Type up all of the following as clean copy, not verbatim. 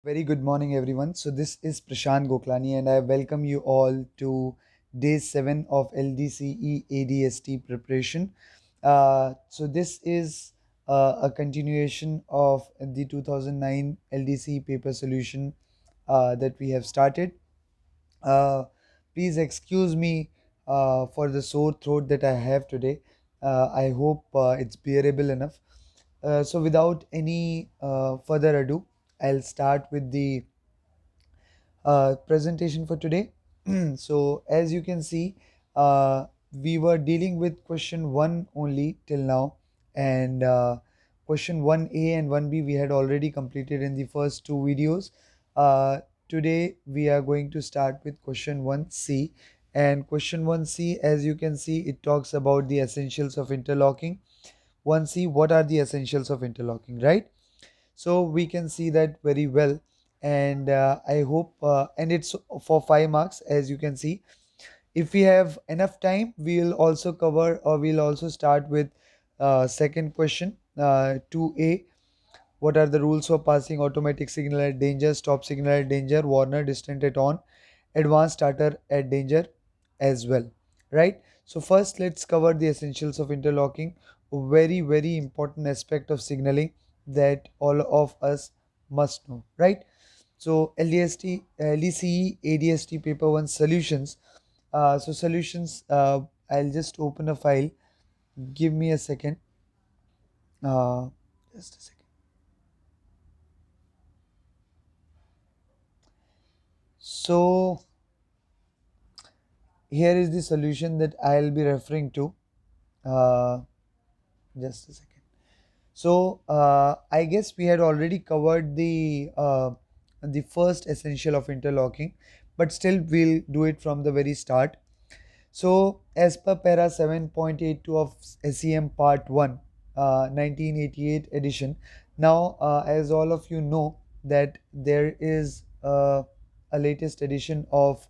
Very good morning, everyone. So, this is Prashant Goklani, and I welcome you all to day 7 of LDCE ADST preparation. This is a continuation of the 2009 LDCE paper solution that we have started. Uh, Please excuse me for the sore throat that I have today. I hope it's bearable enough. Without any further ado, I'll start with the presentation for today. So, as you can see, we were dealing with question 1 only till now, and question 1A and 1B we had already completed in the first two videos. Uh, Today, we are going to start with question 1C, and question 1C, as you can see, it talks about the essentials of interlocking. 1C, what are the essentials of interlocking, right? So we can see that very well, and I hope and it's for 5 marks, as you can see. If we have enough time, we'll also cover, or we'll also start with second question, 2A. What are the rules for passing automatic signal at danger, stop signal at danger, warner distant at on, advanced starter at danger as well, right? So first, let's cover the essentials of interlocking, a very important aspect of signaling that all of us must know, right? So LDST, LDCE, ADST paper 1 solutions. Solutions, I'll just open a file. Give me a second. Uh, just a second. So here is the solution that I'll be referring to. Uh, just a second. So I guess we had already covered the first essential of interlocking, but still we'll do it from the very start. So as per para 7.82 of SEM Part 1, 1988 edition. Now, as all of you know, that there is a latest edition of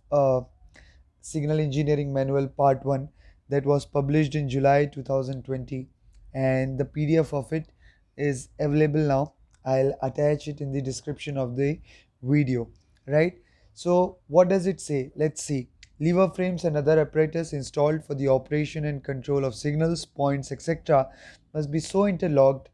Signal Engineering Manual Part 1 that was published in July 2020, and the PDF of it is available now. I'll attach it in the description of the video, right? So what does it say? Let's see. Lever frames and other apparatus installed for the operation and control of signals, points, etc. must be so interlocked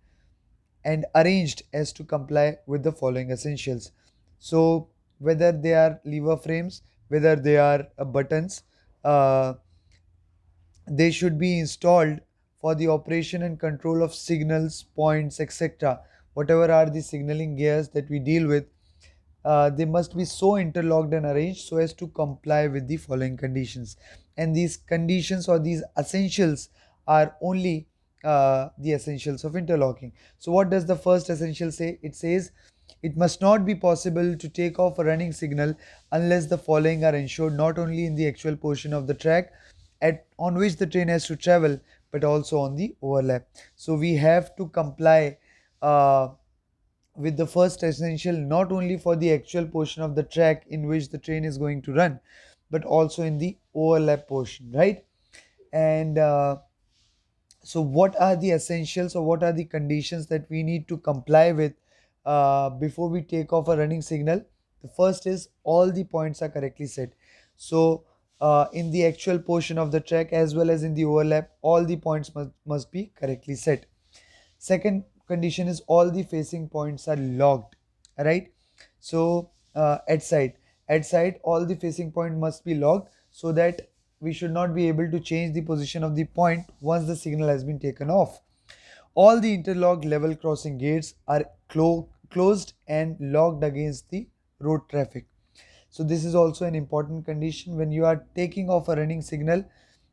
and arranged as to comply with the following essentials. So, whether they are lever frames, whether they are buttons, uh, they should be installed for the operation and control of signals, points, etc. Whatever are the signaling gears that we deal with, they must be so interlocked and arranged so as to comply with the following conditions. And these conditions or these essentials are only the essentials of interlocking. So, what does the first essential say? It says it must not be possible to take off a running signal unless the following are ensured not only in the actual portion of the track on which the train has to travel, but also on the overlap. So, we have to comply. With the first essential not only for the actual portion of the track in which the train is going to run, but also in the overlap portion, right? And so what are the essentials, or what are the conditions that we need to comply with before we take off a running signal? The first is all the points are correctly set. So in the actual portion of the track as well as in the overlap, all the points must be correctly set. Second condition is all the facing points are locked, right? So at side all the facing point must be locked, so that we should not be able to change the position of the point once the signal has been taken off. All the interlocked level crossing gates are closed and locked against the road traffic. So this is also an important condition when you are taking off a running signal.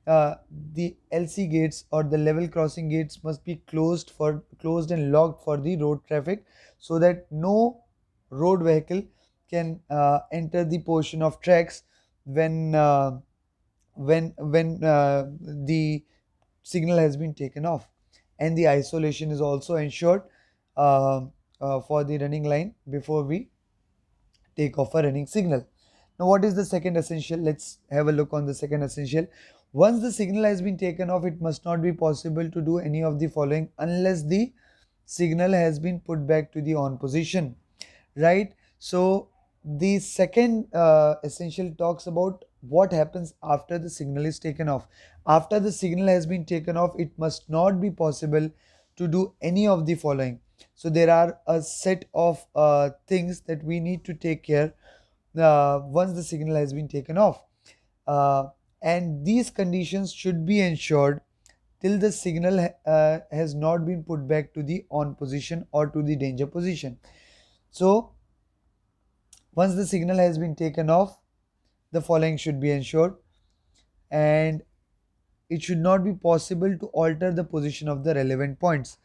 The LC gates or the level crossing gates must be closed and locked for the road traffic, so that no road vehicle can enter the portion of tracks when the signal has been taken off. And the isolation is also ensured uh, for the running line before we take off a running signal. Now, what is the second essential? Let's have a look on the second essential. Once the signal has been taken off, it must not be possible to do any of the following unless the signal has been put back to the on position, right? So the second essential talks about what happens after the signal is taken off. After the signal has been taken off, it must not be possible to do any of the following. So there are a set of things that we need to take care once the signal has been taken off. Uh, and these conditions should be ensured till the signal has not been put back to the on position or to the danger position. So once the signal has been taken off, the following should be ensured, and it should not be possible to alter the position of the relevant points.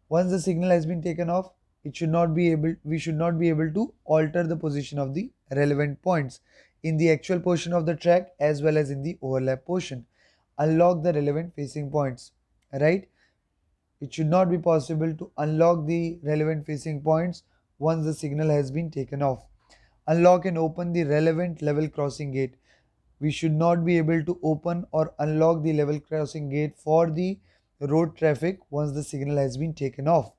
Once the signal has been taken off, we should not be able to alter the position of the relevant points in the actual portion of the track as well as in the overlap portion. Unlock the relevant facing points, right? It should not be possible to unlock the relevant facing points once the signal has been taken off. Unlock and open the relevant level crossing gate. We should not be able to open or unlock the level crossing gate for the road traffic once the signal has been taken off,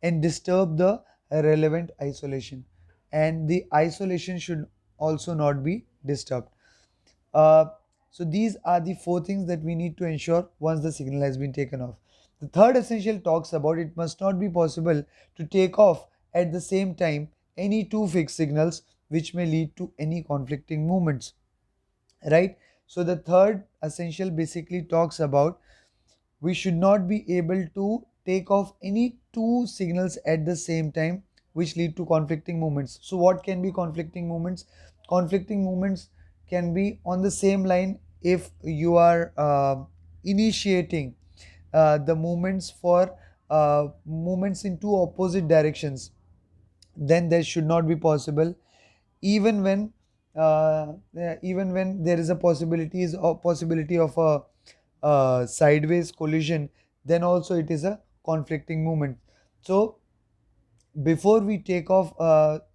and disturb the relevant isolation, and the isolation should also not be disturbed. uh, so these are the four things that we need to ensure once the signal has been taken off. The third essential talks about it must not be possible to take off at the same time any two fixed signals which may lead to any conflicting movements, right? So the third essential basically talks about we should not be able to take off any two signals at the same time which lead to conflicting movements. So what can be conflicting movements? Conflicting movements can be on the same line if you are initiating the movements for movements in two opposite directions, then that should not be possible. Even when even when there is a possibility of a sideways collision, then also it is a conflicting movement. So before we take off,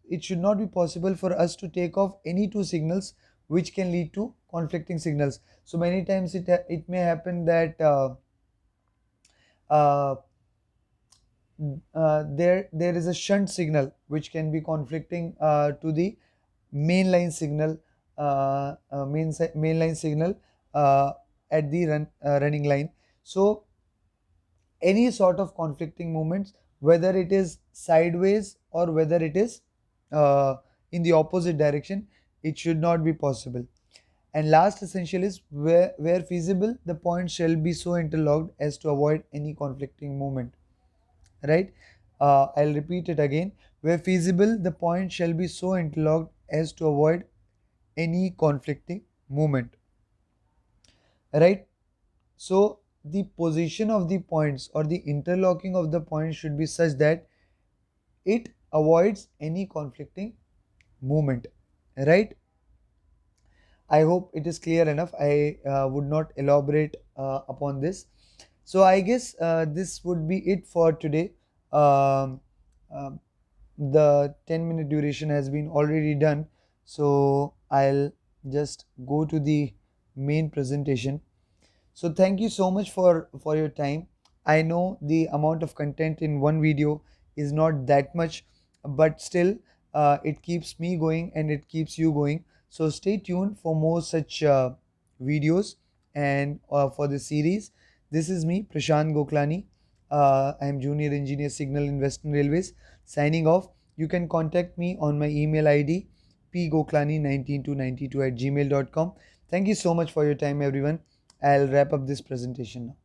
it should not be possible for us to take off any two signals which can lead to conflicting signals. So many times it may happen that uh, there is a shunt signal which can be conflicting to the mainline signal, mainline signal uh, at the running line. So any sort of conflicting movements, whether it is sideways or whether it is in the opposite direction, it should not be possible. And last essential is where feasible, the points shall be so interlocked as to avoid any conflicting movement, right? I'll repeat it again. Where feasible, the point shall be so interlocked as to avoid any conflicting movement, right? So the position of the points or the interlocking of the points should be such that it avoids any conflicting movement, right? I hope it is clear enough. I would not elaborate upon this. So I guess this would be it for today. Um, um, the 10-minute duration has been already done. So I'll just go to the main presentation. So thank you so much for your time. I know the amount of content in one video is not that much, but still it keeps me going and it keeps you going. So stay tuned for more such videos and for the series. This is me, Prashant Goklani. I am Junior Engineer Signal in Western Railways. Signing off. You can contact me on my email ID pgoklani19292 at gmail.com. Thank you so much for your time, everyone. I'll wrap up this presentation now.